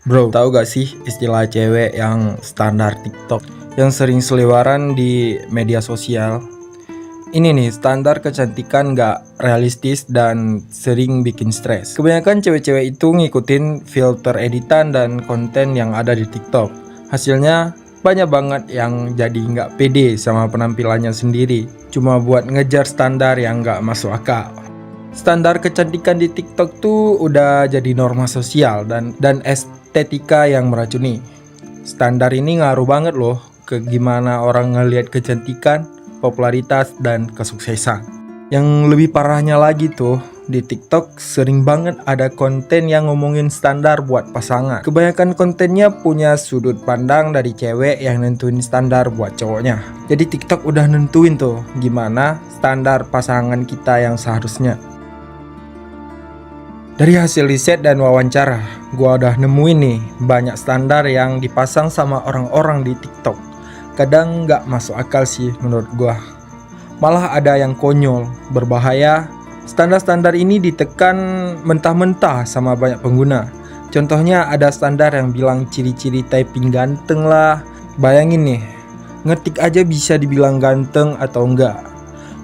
Bro, tahu gak sih istilah cewek yang standar TikTok yang sering seliweran di media sosial? Ini nih, standar kecantikan gak realistis dan sering bikin stres. Kebanyakan cewek-cewek itu ngikutin filter editan dan konten yang ada di TikTok. Hasilnya banyak banget yang jadi gak pede sama penampilannya sendiri, cuma buat ngejar standar yang gak masuk akal. Standar kecantikan di TikTok tuh udah jadi norma sosial dan estetika yang meracuni. Standar ini ngaruh banget loh ke gimana orang ngelihat kecantikan, popularitas, dan kesuksesan. Yang lebih parahnya lagi tuh, di TikTok sering banget ada konten yang ngomongin standar buat pasangan. Kebanyakan kontennya punya sudut pandang dari cewek yang nentuin standar buat cowoknya. Jadi TikTok udah nentuin tuh gimana standar pasangan kita yang seharusnya. Dari hasil riset dan wawancara, gua udah nemuin nih banyak standar yang dipasang sama orang-orang di TikTok. Kadang nggak masuk akal sih menurut gua. Malah ada yang konyol, berbahaya. Standar-standar ini ditekan mentah-mentah sama banyak pengguna. Contohnya ada standar yang bilang ciri-ciri typing ganteng lah. Bayangin nih, ngetik aja bisa dibilang ganteng atau enggak.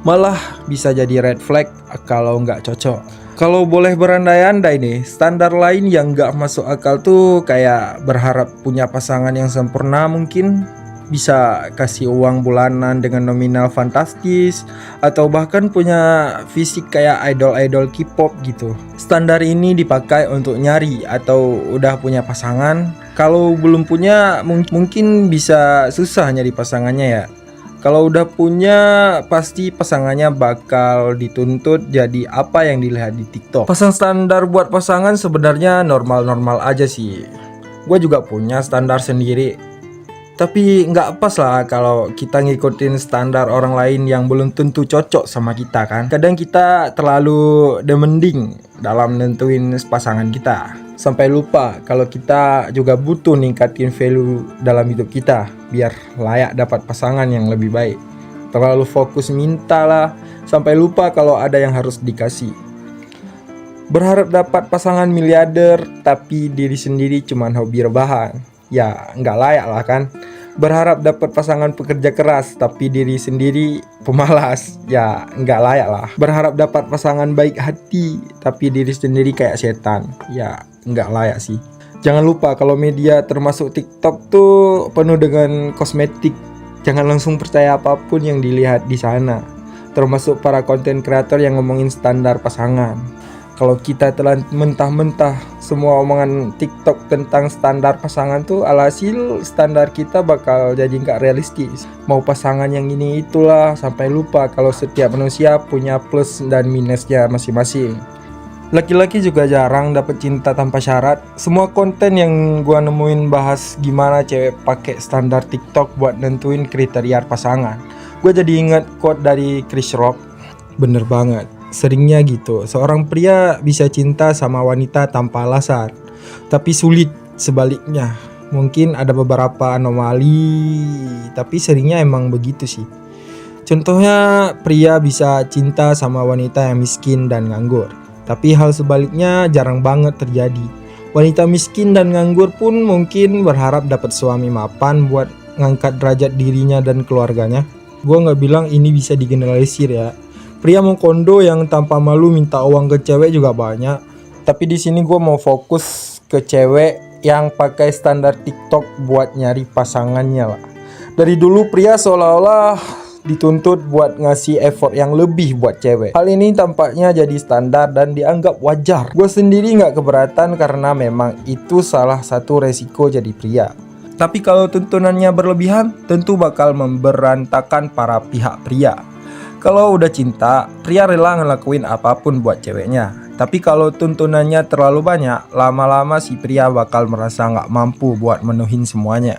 Malah bisa jadi red flag kalau nggak cocok. Kalau boleh berandai-andai nih, standar lain yang nggak masuk akal tuh kayak berharap punya pasangan yang sempurna mungkin, bisa kasih uang bulanan dengan nominal fantastis, atau bahkan punya fisik kayak idol-idol K-pop gitu. Standar ini dipakai untuk nyari atau udah punya pasangan. Kalau belum punya mungkin bisa susah nyari pasangannya ya. Kalau udah punya, pasti pasangannya bakal dituntut jadi apa yang dilihat di TikTok. Pasang standar buat pasangan sebenarnya normal-normal aja sih. Gue juga punya standar sendiri. Tapi nggak pas lah kalau kita ngikutin standar orang lain yang belum tentu cocok sama kita kan. Kadang kita terlalu demanding dalam nentuin pasangan kita. Sampai lupa kalau kita juga butuh ningkatin value dalam hidup kita biar layak dapat pasangan yang lebih baik. Terlalu fokus minta lah, sampai lupa kalau ada yang harus dikasih. Berharap dapat pasangan miliarder tapi diri sendiri cuman hobi rebahan, ya nggak layak lah kan. Berharap dapat pasangan pekerja keras tapi diri sendiri pemalas, ya nggak layak lah. Berharap dapat pasangan baik hati tapi diri sendiri kayak setan, ya nggak layak sih. Jangan lupa kalau media termasuk TikTok tuh penuh dengan kosmetik. Jangan langsung percaya apapun yang dilihat di sana, termasuk para konten kreator yang ngomongin standar pasangan. Kalau kita telan mentah-mentah semua omongan TikTok tentang standar pasangan tuh, alhasil standar kita bakal jadi nggak realistis. Mau pasangan yang ini itulah, sampai lupa kalau setiap manusia punya plus dan minusnya masing-masing. Laki-laki juga jarang dapet cinta tanpa syarat. Semua konten yang gua nemuin bahas gimana cewek pakai standar TikTok buat nentuin kriteria pasangan. Gua jadi inget quote dari Chris Rock. Bener banget. Seringnya gitu, seorang pria bisa cinta sama wanita tanpa alasan, tapi sulit sebaliknya. Mungkin ada beberapa anomali, tapi seringnya emang begitu sih. Contohnya, pria bisa cinta sama wanita yang miskin dan nganggur, tapi hal sebaliknya jarang banget terjadi. Wanita miskin dan nganggur pun mungkin berharap dapat suami mapan buat ngangkat derajat dirinya dan keluarganya. Gua nggak bilang ini bisa digeneralisir ya. Pria mau kondo yang tanpa malu minta uang ke cewek juga banyak. Tapi di sini gue mau fokus ke cewek yang pakai standar TikTok buat nyari pasangannya lah. Dari dulu pria seolah-olah dituntut buat ngasih effort yang lebih buat cewek. Hal ini tampaknya jadi standar dan dianggap wajar. Gue sendiri nggak keberatan karena memang itu salah satu resiko jadi pria. Tapi kalau tuntunannya berlebihan, tentu bakal memberantakan para pihak pria. Kalau udah cinta, pria rela ngelakuin apapun buat ceweknya. Tapi kalau tuntunannya terlalu banyak, lama-lama si pria bakal merasa nggak mampu buat menuhin semuanya.